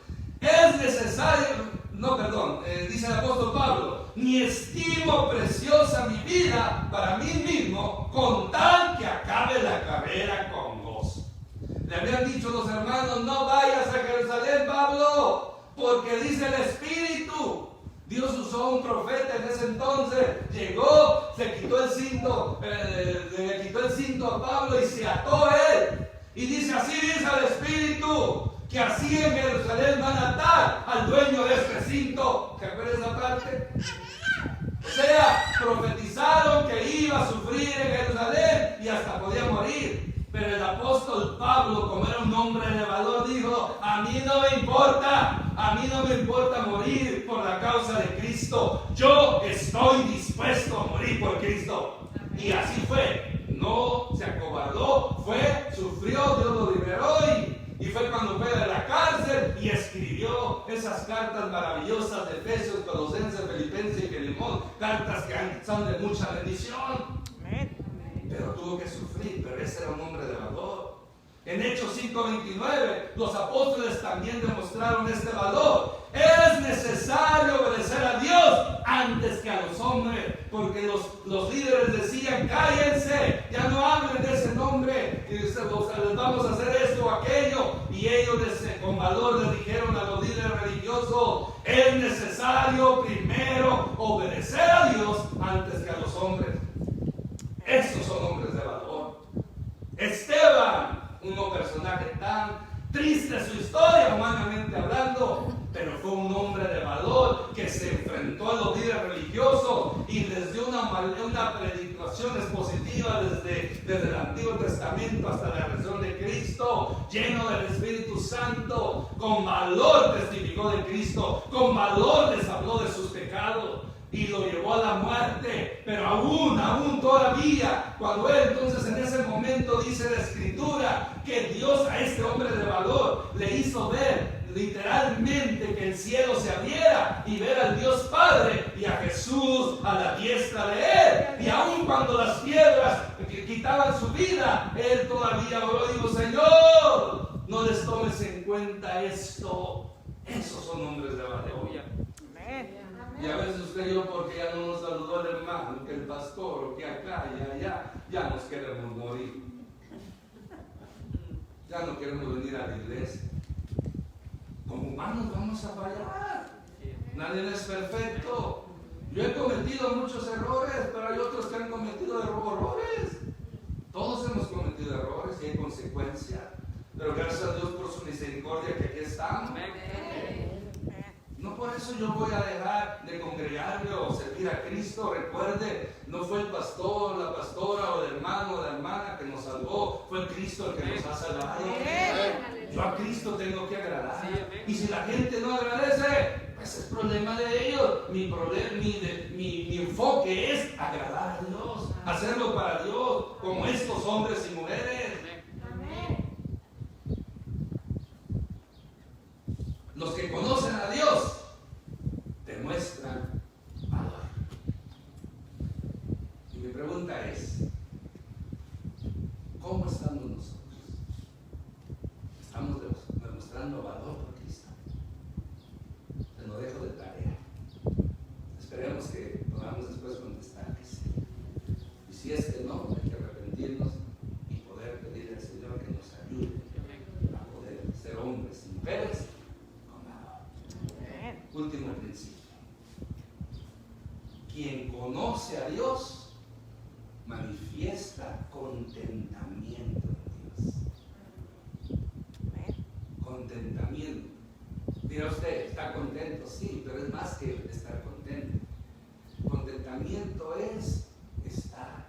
dice el apóstol Pablo, ni estimo preciosa mi vida para mí mismo, con tal que acabe la carrera con gozo. Le habían dicho los hermanos, no vayas a Jerusalén, Pablo, porque dice el Espíritu. Dios usó un profeta en ese entonces, llegó, se quitó el cinto, le quitó el cinto a Pablo y se ató a él. Y dice, así dice el Espíritu, que así en Jerusalén van a atar al dueño de este cinto. ¿Se acuerda esa parte? O sea, profetizaron que iba a sufrir en Jerusalén y hasta podía morir. Pero el apóstol Pablo, como era un hombre de valor, dijo, a mí no me importa morir por la causa de Cristo. Yo estoy dispuesto a morir por Cristo. Y así fue. No se acobardó, sufrió, Dios lo liberó y fue cuando fue de la cárcel y escribió esas cartas maravillosas de Efesios, Colosenses, Filipenses y Filemón, cartas que son de mucha bendición. Pero tuvo que sufrir, pero ese era un hombre de valor. En Hechos 5:29, los apóstoles también demostraron este valor. Es necesario obedecer a Dios antes que a los hombres, porque los líderes decían, cállense, ya no hablen de ese nombre, y les vamos a hacer esto o aquello. Y ellos con valor les dijeron a los líderes religiosos, es necesario primero obedecer a Dios antes que a los hombres. Estos son hombres de valor. Esteban, un personaje tan triste su historia, humanamente hablando, pero fue un hombre de valor que se enfrentó a los líderes religiosos y les dio una predicación expositiva desde el Antiguo Testamento hasta la resurrección de Cristo, lleno del Espíritu Santo. Con valor testificó de Cristo, con valor les habló de sus pecados. y lo llevó a la muerte, pero aún todavía, cuando él entonces en ese momento dice la Escritura que Dios a este hombre de valor le hizo ver literalmente que el cielo se abriera y ver al Dios Padre y a Jesús a la diestra de él, y aún cuando las piedras quitaban su vida, él todavía oró y dijo: Señor, no les tomes en cuenta esto. Esos son hombres de valor. Y a veces usted y yo, porque ya no nos saludó el hermano, que el pastor, o que acá y allá, ya nos queremos morir. Ya no queremos venir a la iglesia. Como humanos vamos a fallar. Nadie es perfecto. Yo he cometido muchos errores, pero hay otros que han cometido errores. Todos hemos cometido errores y hay consecuencias. Pero gracias a Dios por su misericordia que aquí estamos. No por eso yo voy a dejar de congregarme o servir a Cristo. Recuerde, no fue el pastor, la pastora o el hermano o la hermana que nos salvó, fue Cristo el que nos ha salvado. Yo a Cristo tengo que agradar. Y si la gente no agradece, pues es problema de ellos. Mi enfoque es agradar a Dios, hacerlo para Dios, como estos hombres y mujeres. Los que conocen a Dios demuestran valor. Y mi pregunta es: ¿cómo estamos nosotros? ¿Estamos demostrando valor por Cristo? Te lo dejo de tarea. Esperemos que podamos después contestar que sí. Y si es que no, hay que arrepentirnos y poder pedirle al Señor que nos ayude a poder ser hombres y mujeres. Último principio: quien conoce a Dios manifiesta contentamiento en Dios. Contentamiento. Dirá usted: ¿está contento? Sí, pero es más que estar contento. Contentamiento es estar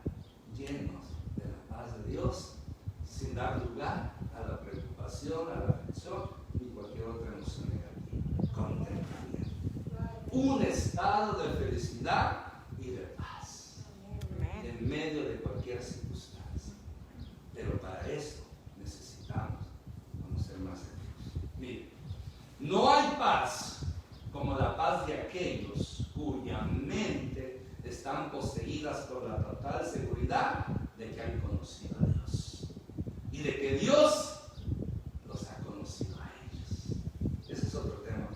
llenos de la paz de Dios, sin dar lugar a la preocupación, a la aflicción ni cualquier otra emoción negativa. Contentamiento. Un estado de felicidad y de paz en medio de cualquier circunstancia. Pero para esto necesitamos conocer más de Dios. Mire, no hay paz como la paz de aquellos cuya mente están poseídas por la total seguridad de que han conocido a Dios y de que Dios los ha conocido a ellos. Ese es otro tema.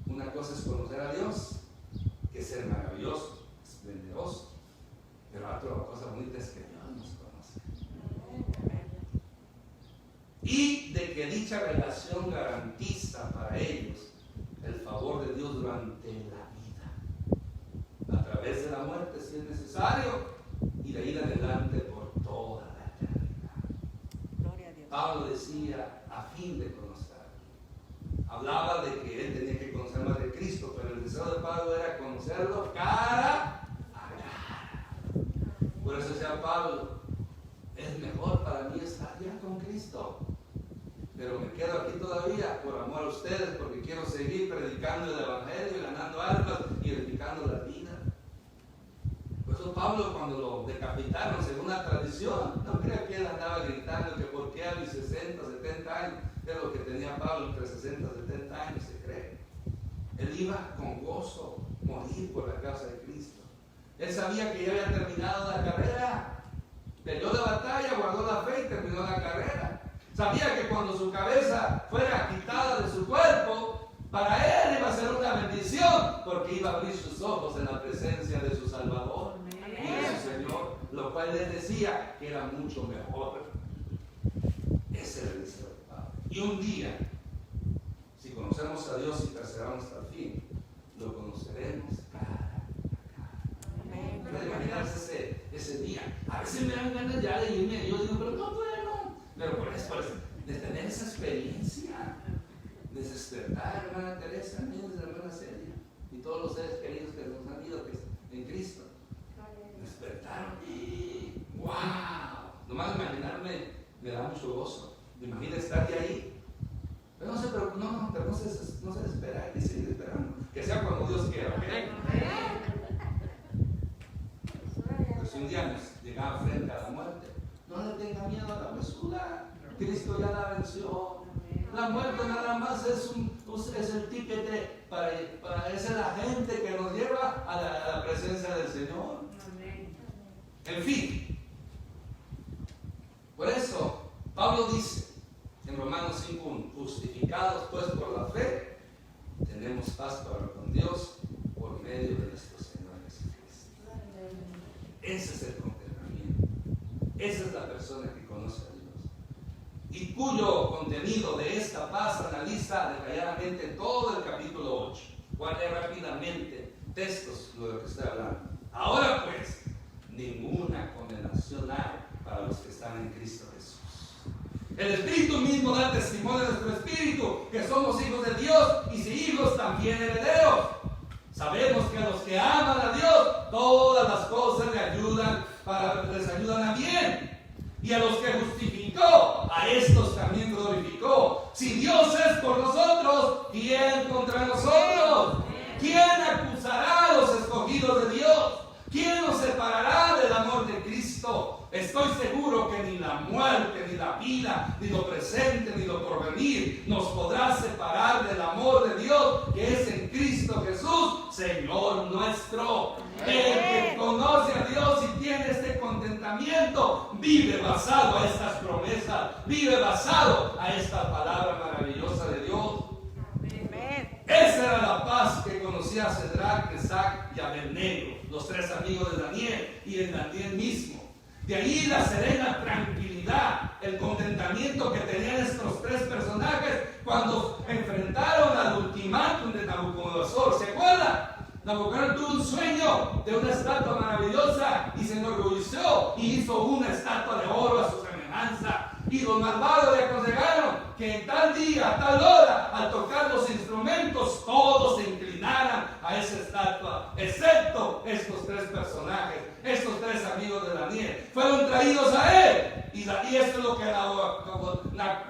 Una cosa es conocer a Dios, que es ser maravilloso, esplendoroso, pero otra cosa bonita es que Dios nos conoce. Y de que dicha relación garantiza para ellos el favor de Dios durante la vida, a través de la muerte si es necesario, y de ahí en adelante por toda la eternidad. Gloria a Dios. Pablo decía: a fin de conocer. Hablaba de que él tenía que conocer más de Cristo, pero el deseo de Pablo era conocerlo cara a cara. Por eso decía Pablo: es mejor para mí estar ya con Cristo, pero me quedo aquí todavía por amor a ustedes, porque quiero seguir predicando el Evangelio, ganando almas y edificando la vida. Por eso Pablo, cuando lo decapitaron según la tradición, no creo que él andaba gritando que por qué a mis 60, 70 años, que es lo que tenía Pablo entre 60 y 70 años, se cree. Él iba con gozo, morir por la causa de Cristo. Él sabía que ya había terminado la carrera, peleó la batalla, guardó la fe y terminó la carrera. Sabía que cuando su cabeza fuera quitada de su cuerpo, para él iba a ser una bendición, porque iba a abrir sus ojos en la presencia de su Salvador y de su Señor, lo cual les decía que era mucho mejor. Ese era el deseo de Pablo. Y un día, si conocemos a Dios y perseveramos hasta el fin, lo conoceremos cara a cara. Puede imaginarse ese día. A veces me dan ganas ya de irme a Dios, digo, pero no puedo. Pero por eso, de tener esa experiencia, de despertar, hermana Teresa, niños de la hermana Celia, y todos los seres queridos que nos han ido en Cristo, despertaron y ¡wow! Nomás imaginarme me da mucho gozo. Me imagino estar de ahí. Pero no un día nos llegaba frente a la muerte, no le tenga miedo a la mesura. Cristo ya la venció. La muerte nada más es el ticket para esa es la gente que nos lleva a la presencia del Señor. En fin, por eso Pablo dice en Romanos 5:1, justificados pues por la fe, tenemos paz para con Dios por medio de nuestro Señor Jesucristo. Ese es el contentamiento. Esa es la persona que conoce a Dios y cuyo contenido de esta paz analiza detalladamente todo el capítulo 8. Voy a leer rápidamente textos de lo que estoy hablando. Ahora pues, ninguna condenación hay para los que están en Cristo Jesús. El Espíritu mismo da testimonio de nuestro espíritu que somos hijos de Dios y si hijos también herederos. Sabemos que a los que aman a Dios todas las cosas les ayudan a bien. Y a los que justificó, a estos también glorificó. Si Dios es por nosotros, ¿quién contra nosotros? ¿Quién acusará a los escogidos de Dios? ¿Quién nos separará del amor de Cristo? Estoy seguro que ni la muerte, ni la vida, ni lo presente, ni lo porvenir nos podrá separar del amor de Dios que es en Cristo Jesús, Señor nuestro. El que conoce a Dios y tiene este contentamiento, vive basado a estas promesas, vive basado a esta palabra maravillosa de Dios. Esa era la paz que conocía a Sadrach, Mesach y Abednego, los tres amigos de Daniel y el Daniel mismo. De ahí la serena tranquilidad, el contentamiento que tenían estos tres personajes cuando enfrentaron al ultimátum de Nabucodonosor. ¿Se acuerdan? Nabucodonosor tuvo un sueño de una estatua maravillosa y se enorgulleció y hizo una estatua de oro a su semejanza. Y los malvados le aconsejaron que en tal día, a tal hora, al tocar los instrumentos, todos se inclinaran a esa estatua, excepto estos tres personajes, estos tres amigos de Daniel. Fueron traídos a él. Y esto es lo que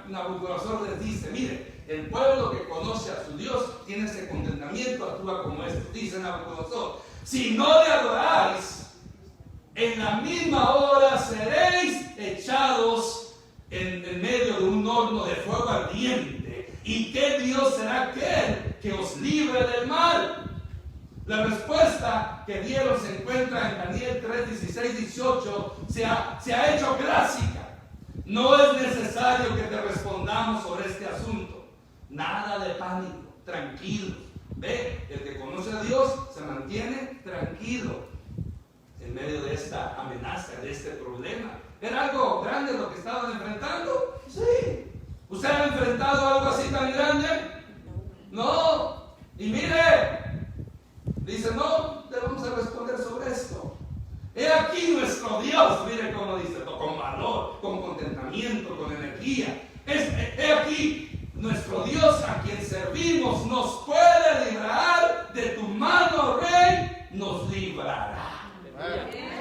Nabucodonosor les dice. Mire, el pueblo que conoce a su Dios tiene ese contentamiento, actúa como esto. Dice Nabucodonosor, si no le adoráis, en la misma hora seréis echados en medio de un horno de fuego ardiente. ¿Y qué Dios será aquel que os libre del mal? La respuesta que dieron se encuentra en Daniel 3, 16, 18. Se ha hecho clásica. No es necesario que te respondamos sobre este asunto. Nada de pánico, tranquilo. Ve, el que conoce a Dios se mantiene tranquilo en medio de esta amenaza, de este problema. ¿Era algo grande lo que estaban enfrentando? Sí. ¿Usted ha enfrentado algo así tan grande? No. Y mire, dice, no, debemos de responder sobre esto. He aquí nuestro Dios, mire cómo dice, con valor, con contentamiento, con energía. He aquí nuestro Dios a quien servimos nos puede librar de tu mano, Rey, nos librará.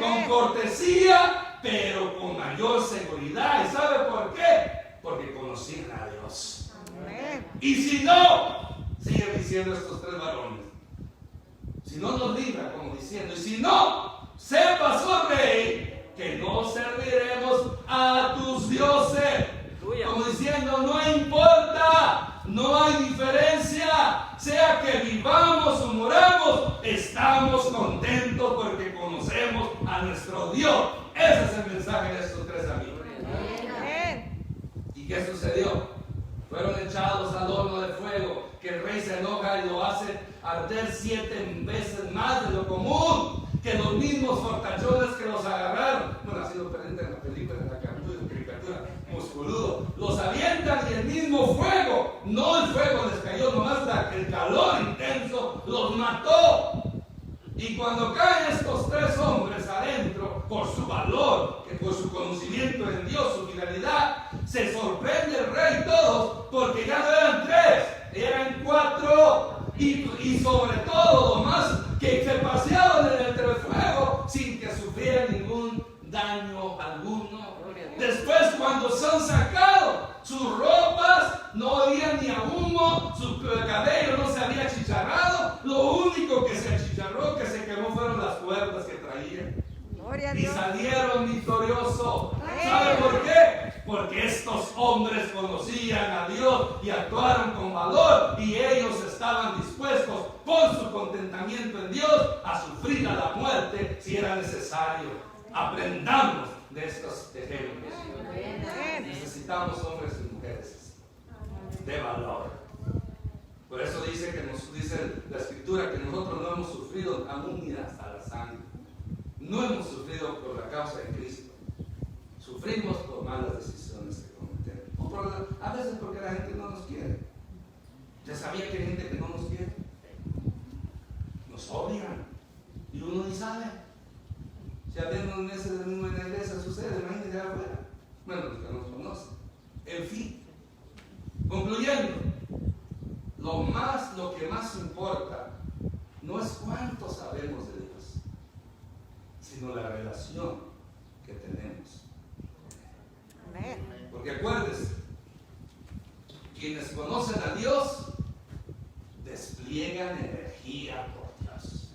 Con cortesía, pero con mayor seguridad. ¿Y sabe por qué? Porque conocían a Dios. Y si no, siguen diciendo estos tres varones, si no nos libra, como diciendo, y si no, sepas, oh Rey, que no serviremos a tus dioses. Como diciendo, no importa, no hay diferencia, sea que vivamos o moramos, estamos contentos porque conocemos a nuestro Dios. Ese es el mensaje de estos tres amigos. ¿Y qué sucedió? Fueron echados al horno de fuego, que el rey se enoja y lo hace arder 7 veces más de lo común, que los mismos fortachones que los agarraron, bueno, ha sido presente en la película, en la caricatura, musculudo, los avientan y el mismo fuego, no el fuego les cayó, nomás el calor intenso los mató. Y cuando caen estos tres hombres adentro, por su valor, por su conocimiento en Dios, su fidelidad, se sorprende el rey todos, porque ya no eran 3, eran 4, y sobre todo, nomás que se paseaban entre el fuego sin que sufrieran ningún daño alguno. Después, cuando son sacados, sus ropas no olían ni a humo, su cabello no se había achicharrado, lo único que se achicharró, que se quemó, fueron las cuerdas que traían. y salieron victoriosos. ¿Sabe por qué? Porque estos hombres conocían a Dios y actuaron con valor, y ellos estaban dispuestos, por su contentamiento en Dios, a sufrir a la muerte si era necesario. Aprendamos de estos ejemplos. Necesitamos hombres y mujeres de valor. Por eso dice la Escritura que nosotros no hemos sufrido aún ni hasta la sangre. No hemos sufrido por la causa de Cristo. Sufrimos por malas decisiones que cometemos. A veces porque la gente no nos quiere. ¿Ya sabía que hay gente que no nos quiere? Nos odian. Y uno ni sabe. Si habiendo meses en la iglesia sucede, imagínense allá afuera. Bueno, los que nos conocen. En fin. Concluyendo. Lo que más importa no es cuánto sabemos de Dios, sino la relación que tenemos. Porque acuérdense, quienes conocen a Dios despliegan energía por Dios.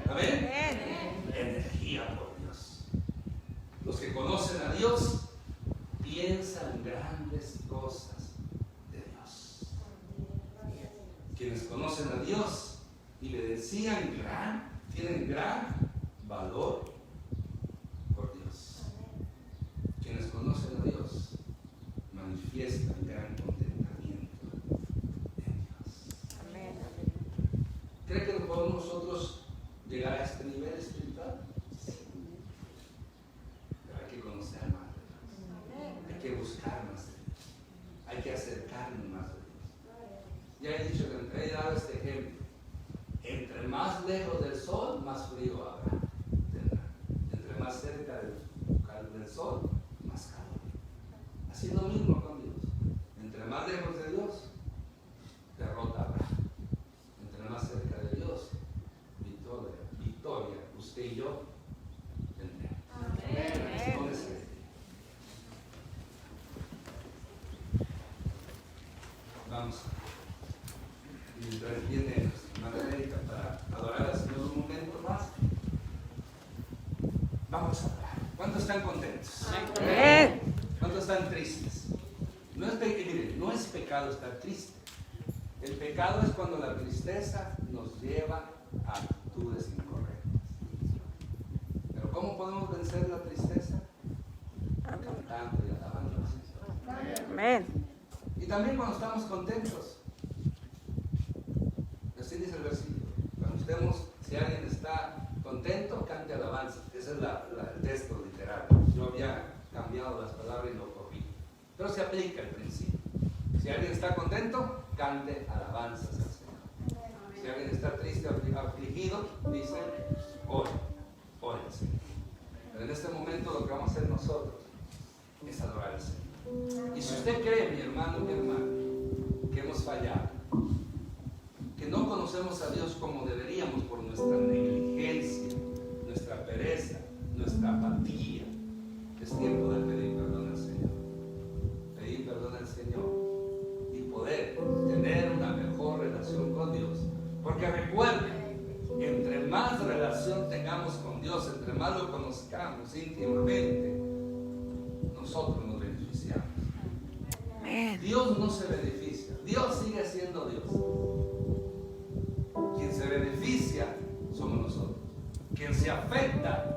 ¿Amén? Energía por Dios. Los que conocen a Dios piensan grandes cosas. Quienes conocen a Dios evidencian tienen gran valor por Dios. Quienes conocen a Dios manifiestan gran contentamiento en Dios. ¿Cree que podemos nosotros llegar a este nivel espiritual? Pero hay que conocer más de Dios. Hay que buscar más de Dios. Hay que acercarnos más de Dios. Ya he dicho que he dado este ejemplo. Entre más lejos del sol, más frío habrá. Entre más cerca del sol, más calor. Así es lo mismo con Dios. Entre más lejos de Dios, derrota habrá. Entre más cerca de Dios, victoria. Usted y yo tendremos. Póngase. Vamos. Mientras viene Madre América para adorar al Señor un momento más, vamos a orar. ¿Cuántos están contentos? ¿Cuántos están tristes? No es pecado estar triste. El pecado es cuando la tristeza nos lleva a actitudes incorrectas. Pero ¿cómo podemos vencer la tristeza? Cantando y alabando al Señor. Amén. Y también cuando estamos contentos. Así dice el versículo. Cuando si alguien está contento, cante alabanza. Ese es el texto literal. Yo había cambiado las palabras y lo cogí. Pero se aplica el principio. Si alguien está contento, cante alabanzas al Señor. Si alguien está triste o afligido, dice, ore al Señor. Pero en este momento lo que vamos a hacer nosotros es adorar al Señor. Y si usted cree, mi hermano, que hemos fallado, que no conocemos a Dios como deberíamos por nuestra negligencia, nuestra pereza, nuestra apatía, es tiempo de pedir perdón al Señor. Pedir perdón al Señor y poder tener una mejor relación con Dios. Porque recuerden, entre más relación tengamos con Dios, entre más lo conozcamos íntimamente, nosotros nos beneficiamos. Dios no se beneficia, Dios sigue siendo Dios. Quien se beneficia somos nosotros. Quien se afecta